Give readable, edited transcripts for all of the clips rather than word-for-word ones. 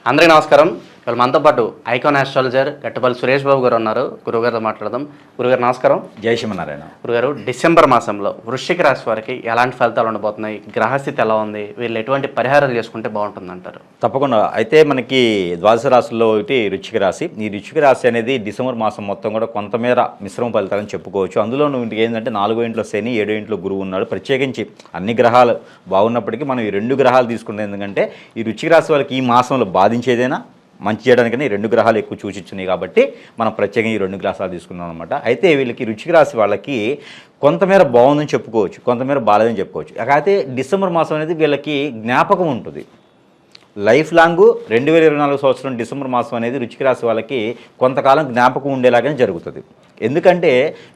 అందరికీ నమస్కారం. ఇవాళ మనతో పాటు ఐకాన్ ఆస్ట్రాలజర్ గట్టపల్లి సురేష్ బాబు గారు ఉన్నారు. గురుగారితో మాట్లాడదాం. గురుగారు నమస్కారం. జై శ్రీమన్నారాయణ. గురుగారు, డిసెంబర్ మాసంలో వృశ్చిక రాశి వారికి ఎలాంటి ఫలితాలు ఉండబోతున్నాయి? గ్రహస్థితి ఎలా ఉంది? వీళ్ళు ఎటువంటి పరిహారాలు చేసుకుంటే బాగుంటుంది అంటారు? తప్పకుండా. అయితే మనకి ద్వాదశ రాశుల్లో ఒకటి వృశ్చిక రాశి. ఈ వృశ్చిక రాశి అనేది డిసెంబర్ మాసం మొత్తం కూడా కొంతమేర మిశ్రమ ఫలితాలని చెప్పుకోవచ్చు. అందులో ఇంటికి ఏంటంటే 4వ ఇంట్లో శని, 7వ ఇంట్లో గురువు ఉన్నాడు. ప్రత్యేకించి అన్ని గ్రహాలు బాగున్నప్పటికీ మనం ఈ 2 గ్రహాలు తీసుకుంటే, ఎందుకంటే ఈ వృశ్చిక రాశి వాళ్ళకి ఈ మాసంలో బాధించేదైనా మంచి చేయడానికని 2 గ్రహాలు ఎక్కువ సూచిస్తున్నాయి కాబట్టి మనం ప్రత్యేకంగా ఈ 2 గ్రహాలు తీసుకున్నాం అనమాట. అయితే వీళ్ళకి వృశ్చిక రాశి వాళ్ళకి కొంతమేర బాగుందని చెప్పుకోవచ్చు, కొంతమేర బాలేదని చెప్పుకోవచ్చు. అయితే డిసెంబర్ మాసం అనేది వీళ్ళకి జ్ఞాపకం ఉంటుంది. లైఫ్ లాంగ్ 2024 సంవత్సరం డిసెంబర్ మాసం అనేది వృశ్చిక రాశి వాళ్ళకి కొంతకాలం జ్ఞాపకం ఉండేలాగానే జరుగుతుంది. ఎందుకంటే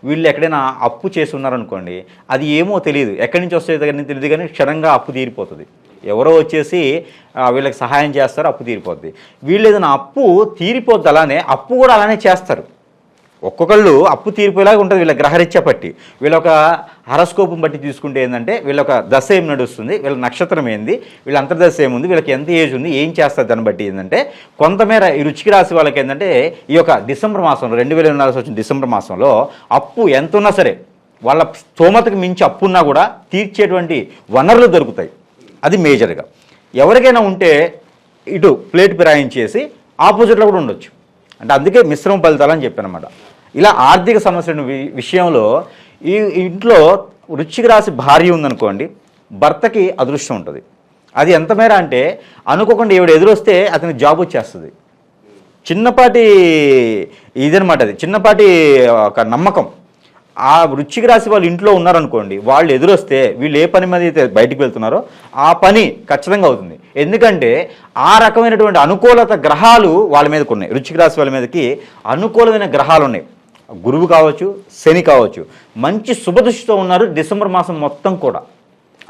వీళ్ళు ఎక్కడైనా అప్పు చేసి ఉన్నారనుకోండి, అది ఏమో తెలియదు, ఎక్కడి నుంచి వస్తే తెలియదు, కానీ క్షణంగా అప్పు తీరిపోతుంది. ఎవరో వచ్చేసి వీళ్ళకి సహాయం చేస్తారు, అప్పు తీరిపోద్ది. వీళ్ళు ఏదైనా అప్పు తీరిపోద్ది, అలానే అప్పు కూడా అలానే చేస్తారు. ఒక్కొక్కళ్ళు అప్పు తీరిపోయేలాగా ఉంటుంది వీళ్ళ గ్రహరీత్యా పట్టి. వీళ్ళ ఒక హరస్కోపం బట్టి తీసుకుంటే ఏంటంటే వీళ్ళ ఒక దశ ఏం నడుస్తుంది, వీళ్ళ నక్షత్రం ఏంది, వీళ్ళ అంతర్దశ ఏముంది, వీళ్ళకి ఎంత ఏజ్ ఉంది, ఏం చేస్తారు దాన్ని బట్టి ఏంటంటే కొంతమేర ఈ వృశ్చిక రాశి వాళ్ళకి ఏంటంటే ఈ యొక్క డిసెంబర్ మాసంలో 2024 వచ్చిన డిసెంబర్ మాసంలో అప్పు ఎంత ఉన్నా సరే, వాళ్ళ స్తోమతకు మించి అప్పు ఉన్నా కూడా తీర్చేటువంటి వనరులు దొరుకుతాయి. అది మేజర్గా. ఎవరికైనా ఉంటే ఇటు ప్లేట్ ఫిరాయించేసి ఆపోజిట్లో కూడా ఉండొచ్చు. అంటే అందుకే మిశ్రమ ఫలితాలు అని చెప్పాను అనమాట. ఇలా ఆర్థిక సమస్యల విషయంలో ఈ ఇంట్లో వృశ్చిక రాశి భార్య ఉందనుకోండి, భర్తకి అదృష్టం ఉంటుంది. అది ఎంత మేర అంటే అనుకోకుండా ఈవిడ ఎదురొస్తే అతనికి జాబ్ వచ్చేస్తుంది. చిన్నపాటి ఇదనమాట, అది చిన్నపాటి ఒక నమ్మకం. ఆ వృశ్చిక రాశి వాళ్ళు ఇంట్లో ఉన్నారనుకోండి, వాళ్ళు ఎదురొస్తే వీళ్ళు ఏ పని మీద అయితే బయటికి వెళ్తున్నారో ఆ పని ఖచ్చితంగా అవుతుంది. ఎందుకంటే ఆ రకమైనటువంటి అనుకూలత గ్రహాలు వాళ్ళ మీదకి ఉన్నాయి. వృశ్చిక రాశి వాళ్ళ మీదకి అనుకూలమైన గ్రహాలు ఉన్నాయి. గురువు కావచ్చు, శని కావచ్చు, మంచి శుభదృష్టితో ఉన్నారు డిసెంబర్ మాసం మొత్తం కూడా.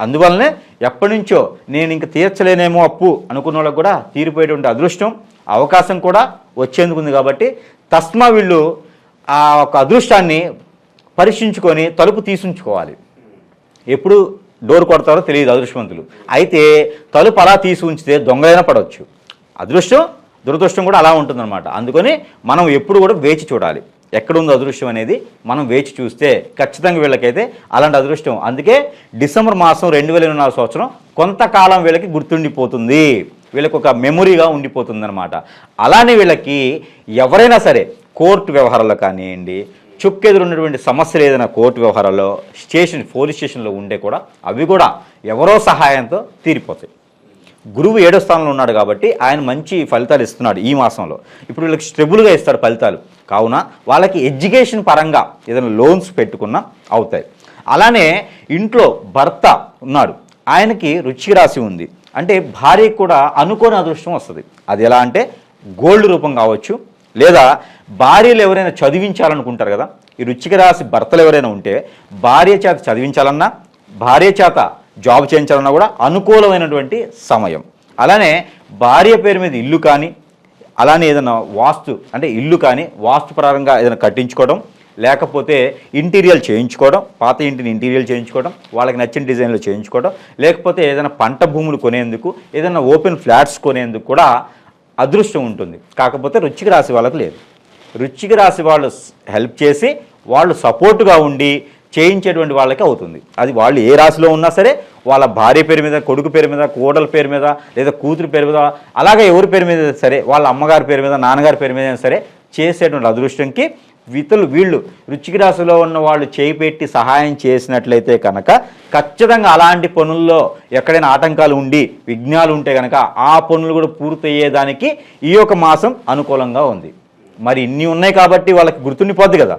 అందువల్లనే ఎప్పటి నుంచో నేను ఇంక తీర్చలేనేమో అప్పు అనుకున్న వాళ్ళకు కూడా తీరిపోయేటువంటి అదృష్టం, అవకాశం కూడా వచ్చేందుకు ఉంది. కాబట్టి తస్మా వీళ్ళు ఆ ఒక అదృష్టాన్ని పరీక్షించుకొని తలుపు తీసుంచుకోవాలి. ఎప్పుడు డోర్ కొడతారో తెలియదు అదృష్టవంతులు. అయితే తలుపు అలా తీసి ఉంచితే దొంగలైనా పడవచ్చు. అదృష్టం దురదృష్టం కూడా అలా ఉంటుందన్నమాట. అందుకని మనం ఎప్పుడు కూడా వేచి చూడాలి. ఎక్కడుందో అదృష్టం అనేది మనం వేచి చూస్తే ఖచ్చితంగా వీళ్ళకైతే అలాంటి అదృష్టం. అందుకే డిసెంబర్ మాసం 2024 సంవత్సరం కొంతకాలం వీళ్ళకి గుర్తుండిపోతుంది, వీళ్ళకి ఒక మెమొరీగా ఉండిపోతుంది అనమాట. అలానే వీళ్ళకి ఎవరైనా సరే కోర్టు వ్యవహారాల్లో కానివ్వండి, చుక్కెదురున్నటువంటి సమస్యలు ఏదైనా కోర్టు వ్యవహారాల్లో పోలీస్ స్టేషన్లో ఉండే కూడా అవి కూడా ఎవరో సహాయంతో తీరిపోతాయి. గురువు 7వ స్థానంలో ఉన్నాడు కాబట్టి ఆయన మంచి ఫలితాలు ఇస్తున్నాడు ఈ మాసంలో. ఇప్పుడు వీళ్ళకి స్టెబుల్గా ఇస్తాడు ఫలితాలు. కావున వాళ్ళకి ఎడ్యుకేషన్ పరంగా ఏదైనా లోన్స్ పెట్టుకున్నా అవుతాయి. అలానే ఇంట్లో భర్త ఉన్నాడు, ఆయనకి వృశ్చిక రాశి ఉంది అంటే భార్యకు కూడా అనుకోని అదృష్టం వస్తుంది. అది ఎలా అంటే గోల్డ్ రూపం కావచ్చు, లేదా భార్యలు ఎవరైనా చదివించాలనుకుంటారు కదా, ఈ వృశ్చిక రాశి భర్తలు ఎవరైనా ఉంటే భార్య చేత చదివించాలన్నా, భార్య చేత జాబ్ చేయించాలన్నా కూడా అనుకూలమైనటువంటి సమయం. అలానే భార్య పేరు మీద ఇల్లు కానీ, అలానే ఏదైనా వాస్తు అంటే ఇల్లు కానీ వాస్తుపరంగా ఏదైనా కట్టించుకోవడం, లేకపోతే ఇంటీరియర్ చేయించుకోవడం, పాత ఇంటిని ఇంటీరియర్ చేయించుకోవడం, వాళ్ళకి నచ్చిన డిజైన్లో చేయించుకోవడం, లేకపోతే ఏదైనా పంట భూములు కొనేందుకు, ఏదైనా ఓపెన్ ఫ్లాట్స్ కొనేందుకు కూడా అదృష్టం ఉంటుంది. కాకపోతే వృశ్చిక రాశి వాళ్ళకు లేదు. వృశ్చిక రాశి వాళ్ళు హెల్ప్ చేసి వాళ్ళు సపోర్టుగా ఉండి చేయించేటువంటి వాళ్ళకి అవుతుంది. అది వాళ్ళు ఏ రాశిలో ఉన్నా సరే, వాళ్ళ భార్య పేరు మీద, కొడుకు పేరు మీద, కోడల పేరు మీద, లేదా కూతురు పేరు మీద, అలాగే ఎవరి పేరు మీద సరే, వాళ్ళ అమ్మగారి పేరు మీద, నాన్నగారి పేరు మీద సరే చేసేటువంటి అదృష్టంకి వీళ్ళు వృశ్చిక రాశిలో ఉన్న వాళ్ళు చేయి పెట్టి సహాయం చేసినట్లయితే కనుక ఖచ్చితంగా అలాంటి పనుల్లో ఎక్కడైనా ఆటంకాలు ఉండి విఘ్నాలు ఉంటే కనుక ఆ పనులు కూడా పూర్తయ్యేదానికి ఈ యొక్క మాసం అనుకూలంగా ఉంది. మరి ఇన్ని ఉన్నాయి కాబట్టి వాళ్ళకి గుర్తుండిపోద్ది కదా.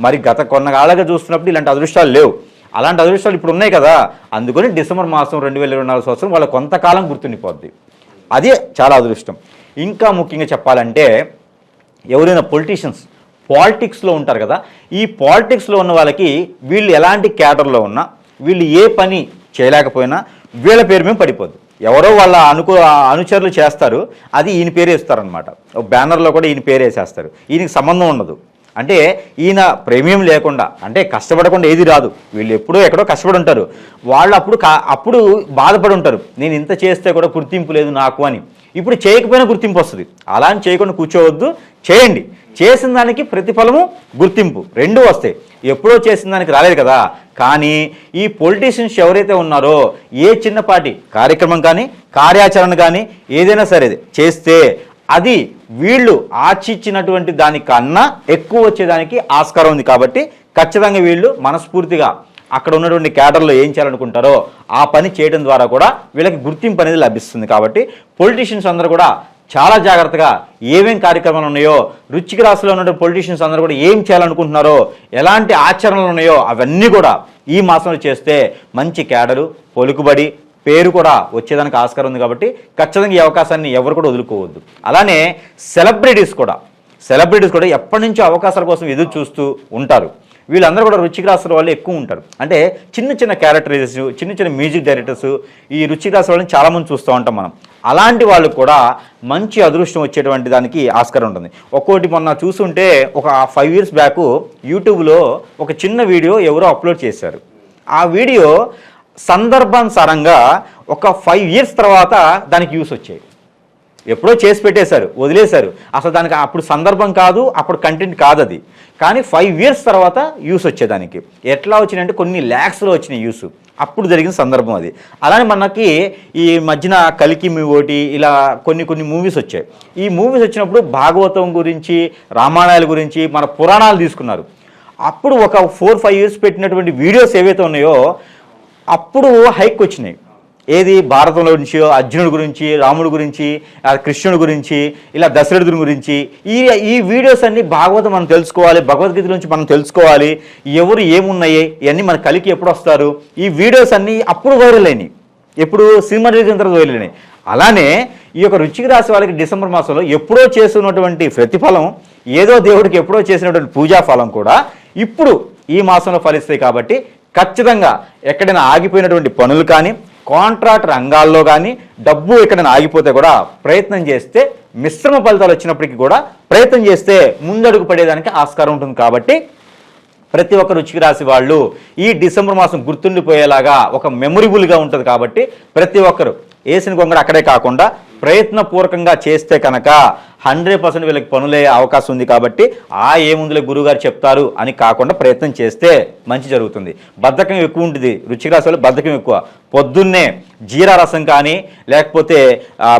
మరి గత కొన్నాళ్ళగా చూస్తున్నప్పుడు ఇలాంటి అదృష్టాలు లేవు, అలాంటి అదృష్టాలు ఇప్పుడు ఉన్నాయి కదా. అందుకని డిసెంబర్ మాసం 2024 సంవత్సరం వాళ్ళ కొంతకాలం గుర్తుండిపోద్ది. అదే చాలా అదృష్టం. ఇంకా ముఖ్యంగా చెప్పాలంటే ఎవరైనా పాలిటిక్స్లో ఉంటారు కదా, ఈ పాలిటిక్స్లో ఉన్న వాళ్ళకి వీళ్ళు ఎలాంటి క్యాడర్లో ఉన్నా, వీళ్ళు ఏ పని చేయలేకపోయినా వీళ్ళ పేరు మీద పడిపోద్ది. ఎవరో వాళ్ళ అనుచరులు చేస్తారు, అది ఈయన పేరు వేస్తారనమాట. బ్యానర్లో కూడా ఈయన పేరు వేసేస్తారు, ఈయనకి సంబంధం ఉండదు. అంటే ఈయన ప్రేమియం లేకుండా, అంటే కష్టపడకుండా ఏది రాదు, వీళ్ళు ఎప్పుడో ఎక్కడో కష్టపడి ఉంటారు, వాళ్ళు అప్పుడు బాధపడి ఉంటారు, నేను ఇంత చేస్తే కూడా గుర్తింపు లేదు నాకు అని. ఇప్పుడు చేయకపోయినా గుర్తింపు వస్తుంది. అలా అని చేయకుండా కూర్చోవద్దు, చేయండి. చేసిన దానికి ప్రతిఫలము, గుర్తింపు రెండూ వస్తాయి. ఎప్పుడో చేసిన దానికి రాలేదు కదా. కానీ ఈ పొలిటీషియన్స్ ఎవరైతే ఉన్నారో ఏ చిన్నపాటి కార్యక్రమం కానీ కార్యాచరణ కానీ ఏదైనా సరే చేస్తే అది వీళ్ళు ఆశించినటువంటి దానికన్నా ఎక్కువ వచ్చేదానికి ఆస్కారం ఉంది. కాబట్టి ఖచ్చితంగా వీళ్ళు మనస్ఫూర్తిగా అక్కడ ఉన్నటువంటి క్యాడర్లో ఏం చేయాలనుకుంటారో ఆ పని చేయడం ద్వారా కూడా వీళ్ళకి గుర్తింపు అనేది లభిస్తుంది. కాబట్టి పొలిటీషియన్స్ అందరూ కూడా చాలా జాగ్రత్తగా ఏమేం కార్యక్రమాలు ఉన్నాయో, వృశ్చిక రాశిలో ఉన్న పొలిటీషియన్స్ అందరూ కూడా ఏం చేయాలనుకుంటున్నారో, ఎలాంటి ఆచరణలు ఉన్నాయో అవన్నీ కూడా ఈ మాసంలో చేస్తే మంచి క్యాడరు, పలుకుబడి, పేరు కూడా వచ్చేదానికి ఆస్కారం ఉంది. కాబట్టి ఖచ్చితంగా ఈ అవకాశాన్ని ఎవరు కూడా వదులుకోవద్దు. అలానే సెలబ్రిటీస్ కూడా ఎప్పటి నుంచో అవకాశాల కోసం ఎదురు చూస్తూ ఉంటారు. వీళ్ళందరూ కూడా వృశ్చిక రాశి వాళ్ళు ఎక్కువ ఉంటారు. అంటే చిన్న చిన్న క్యారెక్టరైజర్స్, చిన్న చిన్న మ్యూజిక్ డైరెక్టర్స్ ఈ వృశ్చిక రాశి వాళ్ళని చాలామంది చూస్తూ ఉంటాం మనం. అలాంటి వాళ్ళకు కూడా మంచి అదృష్టం వచ్చేటువంటి దానికి ఆస్కారం ఉంటుంది. ఒక్కోటి మొన్న చూస్తుంటే ఒక 5 years బ్యాక్ యూట్యూబ్లో ఒక చిన్న వీడియో ఎవరో అప్లోడ్ చేశారు. ఆ వీడియో సందర్భానుసారంగా ఒక 5 years తర్వాత దానికి యూస్ వచ్చాయి. ఎప్పుడో చేసి పెట్టేశారు, వదిలేశారు. అసలు దానికి అప్పుడు సందర్భం కాదు, అప్పుడు కంటెంట్ కాదు అది. కానీ 5 years తర్వాత యూస్ వచ్చేదానికి ఎట్లా వచ్చినాయంటే కొన్ని ల్యాక్స్లో వచ్చినాయి యూస్. అప్పుడు జరిగిన సందర్భం అది. అలానే మనకి ఈ మధ్యన కలికి ఒకటి ఇలా కొన్ని మూవీస్ వచ్చాయి. ఈ మూవీస్ వచ్చినప్పుడు భాగవతం గురించి, రామాయణాల గురించి, మన పురాణాలు తీసుకున్నారు. అప్పుడు ఒక 4-5 years పెట్టినటువంటి వీడియోస్ ఏవైతే ఉన్నాయో అప్పుడు హైక్ వచ్చినాయి. ఏది భారతంలో నుంచి అర్జునుడి గురించి, రాముడి గురించి, కృష్ణుడి గురించి, ఇలా దశరథుడి గురించి ఈ వీడియోస్ అన్ని భాగవతం మనం తెలుసుకోవాలి, భగవద్గీత నుంచి మనం తెలుసుకోవాలి, ఎవరు ఏమున్నాయి ఇవన్నీ మన కలికి ఎప్పుడు వస్తారు. ఈ వీడియోస్ అన్నీ అప్పుడు వైరల్ అయినాయి, ఎప్పుడు సినిమా రిలీజ్ అయిన తర్వాత వైరల్ అయినాయి. అలానే ఈ యొక్క వృశ్చిక రాశి వాళ్ళకి డిసెంబర్ మాసంలో ఎప్పుడో చేస్తున్నటువంటి ప్రతిఫలం, ఏదో దేవుడికి ఎప్పుడో చేసినటువంటి పూజా ఫలం కూడా ఇప్పుడు ఈ మాసంలో ఫలిస్తాయి. కాబట్టి ఖచ్చితంగా ఎక్కడైనా ఆగిపోయినటువంటి పనులు కానీ, కాంట్రాక్ట్ రంగాల్లో కానీ, డబ్బు ఎక్కడైనా ఆగిపోతే కూడా ప్రయత్నం చేస్తే మిశ్రమ ఫలితాలు వచ్చినప్పటికీ కూడా ప్రయత్నం చేస్తే ముందడుగు పడేదానికి ఆస్కారం ఉంటుంది. కాబట్టి ప్రతి ఒక్క వృశ్చిక రాశి వాళ్ళు ఈ డిసెంబర్ మాసం గుర్తుండిపోయేలాగా ఒక మెమొరబుల్గా ఉంటుంది. కాబట్టి ప్రతి ఒక్కరు వేసిన గొంగడ అక్కడే కాకుండా ప్రయత్నపూర్వకంగా చేస్తే కనుక 100% వీళ్ళకి పనులయ్యే అవకాశం ఉంది. కాబట్టి ఏముందులే గురువుగారు చెప్తారు అని కాకుండా ప్రయత్నం చేస్తే మంచి జరుగుతుంది. బద్ధకం ఎక్కువ ఉంటుంది వృశ్చిక రాశి వాళ్ళు, బద్ధకం ఎక్కువ. పొద్దున్నే జీరా రసం కానీ లేకపోతే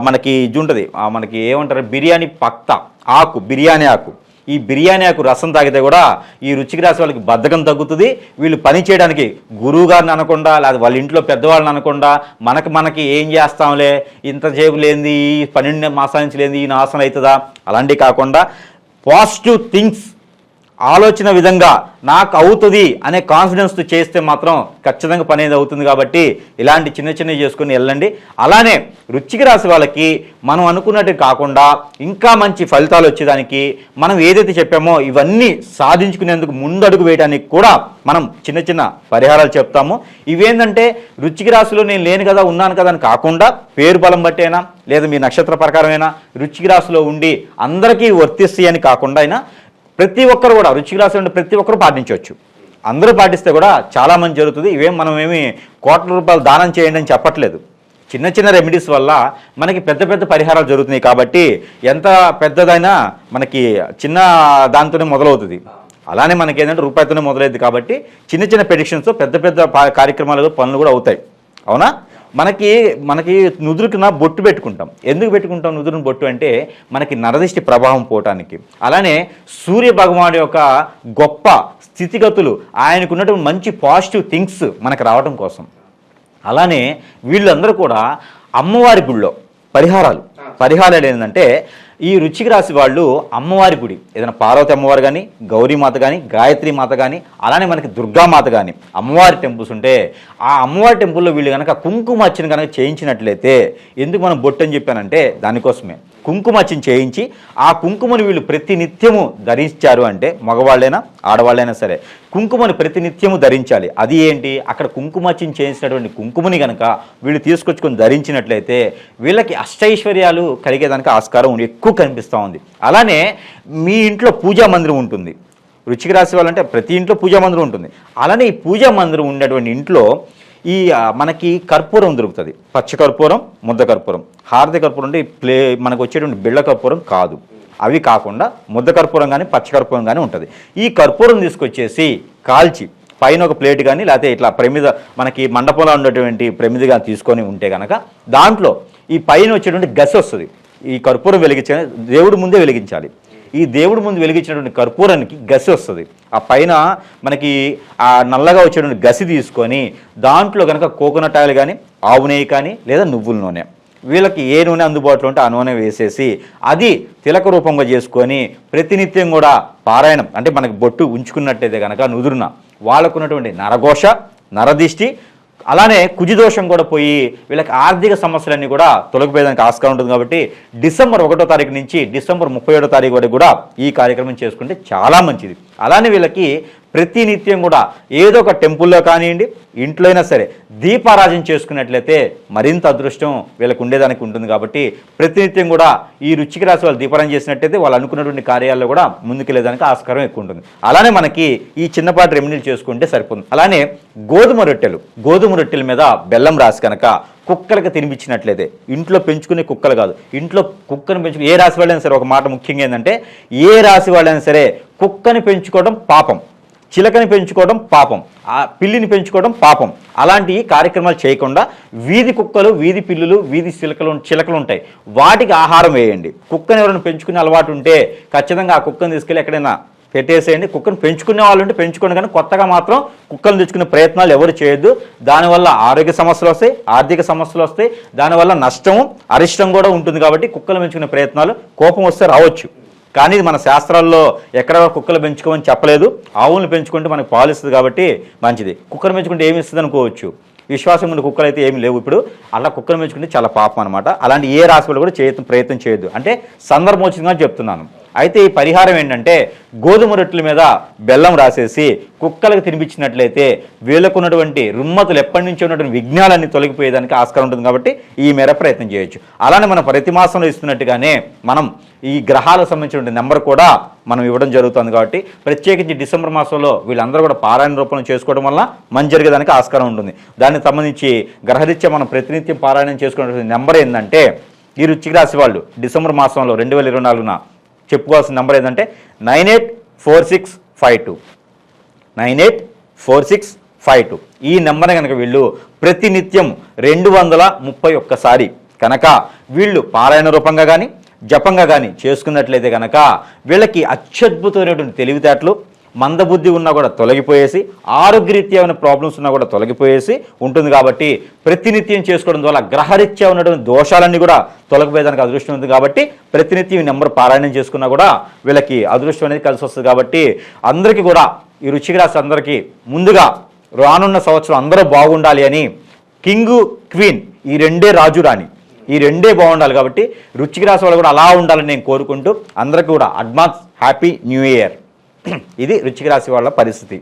మనకి ఇది ఉంటుంది, మనకి ఏమంటారు బిర్యానీ పక్త ఆకు, బిర్యానీ ఆకు, ఈ బిర్యానీ ఆకు రసం తాగితే కూడా ఈ వృశ్చిక రాశి వాళ్ళకి బద్ధకం తగ్గుతుంది. వీళ్ళు పని చేయడానికి గురువు గారిని అనకుండా, లేదా వాళ్ళ ఇంట్లో పెద్దవాళ్ళని అనకుండా మనకి ఏం చేస్తాంలే, ఇంత సేపు లేనిది, ఈ 12 మాసాల నుంచి లేనిది ఈ నాశనం అవుతుందా, అలాంటివి కాకుండా పాజిటివ్ థింగ్స్ ఆలోచన విధంగా నాకు అవుతుంది అనే కాన్ఫిడెన్స్తో చేస్తే మాత్రం ఖచ్చితంగా పని అనేది అవుతుంది. కాబట్టి ఇలాంటి చిన్నవి చేసుకుని వెళ్ళండి. అలానే వృశ్చిక రాశి వాళ్ళకి మనం అనుకున్నట్టు కాకుండా ఇంకా మంచి ఫలితాలు వచ్చేదానికి మనం ఏదైతే చెప్పామో ఇవన్నీ సాధించుకునేందుకు ముందడుగు వేయడానికి కూడా మనం చిన్న పరిహారాలు చెప్తాము. ఇవేంటంటే వృశ్చిక రాశిలో నేను లేను కదా, ఉన్నాను కదా అని కాకుండా పేరు బలం బట్టేనా లేదా మీ నక్షత్ర ప్రకారమైనా వృశ్చిక రాశిలో ఉండి అందరికీ వర్తిస్తాయి అని కాకుండా అయినా ప్రతి ఒక్కరు కూడా వృశ్చిక రాశి ఉండి ప్రతి ఒక్కరు పాటించవచ్చు. అందరూ పాటిస్తే కూడా చాలా మంది జరుగుతుంది. మనమేమి కోట్ల రూపాయలు దానం చేయండి అని చెప్పట్లేదు. చిన్న రెమెడీస్ వల్ల మనకి పెద్ద పరిహారాలు జరుగుతున్నాయి. కాబట్టి ఎంత పెద్దదైనా మనకి చిన్న దాంతోనే మొదలవుతుంది. అలానే మనకి ఏంటంటే రూపాయితోనే మొదలవుతుంది. కాబట్టి చిన్న ప్రెడిక్షన్స్తో పెద్ద కార్యక్రమాలు, పనులు కూడా అవుతాయి. అవునా? మనకి నుదురుకున బొట్టు పెట్టుకుంటాం. ఎందుకు పెట్టుకుంటాం నుదురుని బొట్టు అంటే మనకి నరదిష్టి ప్రభావం పోవటానికి. అలానే సూర్య భగవానుడి యొక్క గొప్ప స్థితిగతులు, ఆయనకున్నటువంటి మంచి పాజిటివ్ థింగ్స్ మనకు రావడం కోసం. అలానే వీళ్ళందరూ కూడా అమ్మవారి గుళ్ళో పరిహారాలు ఏంటంటే ఈ వృశ్చిక రాశి వాళ్ళు అమ్మవారి గుడి, ఏదైనా పార్వతి అమ్మవారు కానీ, గౌరీమాత కానీ, గాయత్రి మాత కానీ, అలానే మనకి దుర్గామాత కానీ అమ్మవారి టెంపుల్స్ ఉంటే ఆ అమ్మవారి టెంపుల్లో వీళ్ళు కనుక కుంకుమార్చన కనుక చేయించినట్లయితే, ఎందుకు మనం బొట్టు అని చెప్పానంటే దానికోసమే, కుంకుమార్చన చేయించి ఆ కుంకుమని వీళ్ళు ప్రతినిత్యము ధరించారు అంటే, మగవాళ్ళైనా ఆడవాళ్ళైనా సరే కుంకుమని ప్రతినిత్యము ధరించాలి. అది ఏంటి, అక్కడ కుంకుమార్చన చేయించినటువంటి కుంకుమని కనుక వీళ్ళు తీసుకొచ్చుకొని ధరించినట్లయితే వీళ్ళకి అష్టైశ్వర్యాలు కలిగేదానికి ఆస్కారం ఎక్కువ కనిపిస్తూ ఉంది. అలానే మీ ఇంట్లో పూజా మందిరం ఉంటుంది, వృశ్చిక రాశి వాళ్ళంటే ప్రతి ఇంట్లో పూజా మందిరం ఉంటుంది. అలానే ఈ పూజా మందిరం ఉన్నటువంటి ఇంట్లో ఈ మనకి కర్పూరం దొరుకుతుంది. పచ్చ కర్పూరం, ముద్ద కర్పూరం. హారతి కర్పూరం అంటే మనకు వచ్చేటువంటి బిళ్ళ కర్పూరం కాదు. అవి కాకుండా ముద్ద కర్పూరం కానీ పచ్చ కర్పూరం కానీ ఉంటుంది. ఈ కర్పూరం తీసుకొచ్చేసి కాల్చి పైన ఒక ప్లేట్ కానీ లేకపోతే ఇట్లా ప్రమిద మనకి మండపంలో ఉన్నటువంటి ప్రమిదిగా తీసుకొని ఉంటే కనుక దాంట్లో ఈ పైన వచ్చేటువంటి గసి వస్తుంది. ఈ కర్పూరం దేవుడి ముందే వెలిగించాలి. ఈ దేవుడి ముందు వెలిగించినటువంటి కర్పూరానికి గసి వస్తుంది. ఆ పైన మనకి ఆ నల్లగా వచ్చేటువంటి గసి తీసుకొని దాంట్లో కనుక కోకోనట్ ఆయిల్ కానీ, ఆవు నెయ్యి కానీ, లేదా నువ్వుల నూనె, వీళ్ళకి ఏ నూనె అందుబాటులో ఉంటే ఆ నూనె వేసేసి అది తిలక రూపంగా చేసుకొని ప్రతినిత్యం కూడా పారాయణం అంటే మనకి బొట్టు ఉంచుకున్నట్టయితే కనుక నుదురున వాళ్ళకున్నటువంటి నరఘోష, నరదిష్టి, అలానే కుజిదోషం కూడా పోయి వీళ్ళకి ఆర్థిక సమస్యలన్నీ కూడా తొలగిపోయేదానికి ఆస్కారం ఉంటుంది. కాబట్టి డిసెంబర్ 1వ తారీఖు నుంచి డిసెంబర్ 37వ తారీఖు వరకు కూడా ఈ కార్యక్రమం చేసుకుంటే చాలా మంచిది. అలానే వీళ్ళకి ప్రతినిత్యం కూడా ఏదో ఒక టెంపుల్లో కానివ్వండి, ఇంట్లో అయినా సరే దీపారాజన చేసుకున్నట్లయితే మరింత అదృష్టం వీళ్ళకు ఉండేదానికి ఉంటుంది. కాబట్టి ప్రతినిత్యం కూడా ఈ వృశ్చిక రాశి వాళ్ళు దీపారాజన చేసినట్టయితే వాళ్ళు అనుకున్నటువంటి కార్యాల్లో కూడా ముందుకెళ్ళేదానికి ఆస్కారం ఎక్కువ ఉంటుంది. అలానే మనకి ఈ చిన్నపాటి రెమెడీలు చేసుకుంటే సరిపోతుంది. అలానే గోధుమ రొట్టెల మీద బెల్లం రాసి కనుక కుక్కలకు తినిపించినట్లయితే, ఇంట్లో పెంచుకునే కుక్కలు కాదు, ఇంట్లో కుక్కను పెంచుకునే ఏ రాశి వాళ్ళైనా సరే, ఒక మాట ముఖ్యంగా ఏంటంటే ఏ రాశి వాళ్ళైనా సరే కుక్కని పెంచుకోవడం పాపం, చిలకని పెంచుకోవడం పాపం, ఆ పిల్లిని పెంచుకోవడం పాపం. అలాంటి కార్యక్రమాలు చేయకుండా వీధి కుక్కలు, వీధి పిల్లులు, వీధి చిలకలు ఉంటాయి, వాటికి ఆహారం వేయండి. కుక్కని ఎవరైనా పెంచుకునే అలవాటు ఉంటే ఖచ్చితంగా ఆ కుక్కను తీసుకెళ్ళి ఎక్కడైనా పెట్టేసేయండి. కుక్కను పెంచుకునే వాళ్ళు ఉంటే పెంచుకోండి, కానీ కొత్తగా మాత్రం కుక్కలను తెచ్చుకునే ప్రయత్నాలు ఎవరు చేయొద్దు. దానివల్ల ఆరోగ్య సమస్యలు వస్తాయి, ఆర్థిక సమస్యలు వస్తాయి, దానివల్ల నష్టము, అరిష్టం కూడా ఉంటుంది. కాబట్టి కుక్కలు పెంచుకునే ప్రయత్నాలు కోపం వస్తే రావచ్చు, కానీ మన శాస్త్రాల్లో ఎక్కడ కుక్కలు పెంచుకోమని చెప్పలేదు. ఆవులను పెంచుకుంటే మనకు పాలు ఇస్తుంది కాబట్టి మంచిది. కుక్కలు పెంచుకుంటే ఏమి ఇస్తుంది అనుకోవచ్చు, విశ్వాసం ఉన్న కుక్కలు అయితే ఏమి లేవు. ఇప్పుడు అలా కుక్కలు పెంచుకుంటే చాలా పాపం అనమాట. అలాంటి ఏ రాశి వాళ్ళు కూడా ప్రయత్నం చేయొద్దు, అంటే సందర్భోచితంగా చెప్తున్నాను. అయితే ఈ పరిహారం ఏంటంటే గోధుమ రొట్టెల మీద బెల్లం రాసేసి కుక్కలకు తినిపించినట్లయితే వీళ్ళకున్నటువంటి రుమ్మతులు ఎప్పటి నుంచి ఉన్నటువంటి విఘ్నాలన్నీ తొలగిపోయేదానికి ఆస్కారం ఉంటుంది. కాబట్టి ఈ మేర ప్రయత్నం చేయొచ్చు. అలానే మనం ప్రతి మాసంలో ఇస్తున్నట్టుగానే మనం ఈ గ్రహాలకు సంబంధించిన నెంబర్ కూడా మనం ఇవ్వడం జరుగుతుంది. కాబట్టి ప్రత్యేకించి డిసెంబర్ మాసంలో వీళ్ళందరూ కూడా పారాయణ రూపంలో చేసుకోవడం వల్ల మంచి జరిగేదానికి ఆస్కారం ఉంటుంది. దానికి సంబంధించి గ్రహరీత్యా మనం ప్రతినిత్యం పారాయణం చేసుకునే నెంబర్ ఏంటంటే, ఈ వృశ్చిక రాశి వాళ్ళు డిసెంబర్ మాసంలో 2024న చెప్పుకోవాల్సిన నెంబర్ ఏంటంటే 984652 984652. ఈ నెంబర్ కనుక వీళ్ళు ప్రతినిత్యం 231 సారి కనుక వీళ్ళు పారాయణ రూపంగా కానీ జపంగా కానీ చేసుకున్నట్లయితే కనుక వీళ్ళకి అత్యద్భుతమైనటువంటి తెలివితేటలు, మందబుద్ధి ఉన్నా కూడా తొలగిపోయేసి, ఆరోగ్యరీత్యా ఉన్న ప్రాబ్లమ్స్ ఉన్నా కూడా తొలగిపోయేసి ఉంటుంది. కాబట్టి ప్రతినిత్యం చేసుకోవడం ద్వారా గ్రహరీత్యా ఉన్నటువంటి దోషాలన్నీ కూడా తొలగిపోయేదానికి అదృష్టం ఉంది. కాబట్టి ప్రతినిత్యం ఈ నెంబర్ పారాయణం చేసుకున్నా కూడా వీళ్ళకి అదృష్టం అనేది కలిసి వస్తుంది. కాబట్టి అందరికీ కూడా ఈ వృశ్చిక రాశి అందరికీ ముందుగా రానున్న సంవత్సరం అందరూ బాగుండాలి అని, కింగు క్వీన్ ఈ రెండే రాజు రాణి ఈ రెండే బాగుండాలి. కాబట్టి వృశ్చిక రాశి వాళ్ళు కూడా అలా ఉండాలని నేను కోరుకుంటూ అందరికీ కూడా అడ్వాన్స్ హ్యాపీ న్యూ ఇయర్. ఇది వృశ్చిక రాశి వాళ్ళ పరిస్థితి.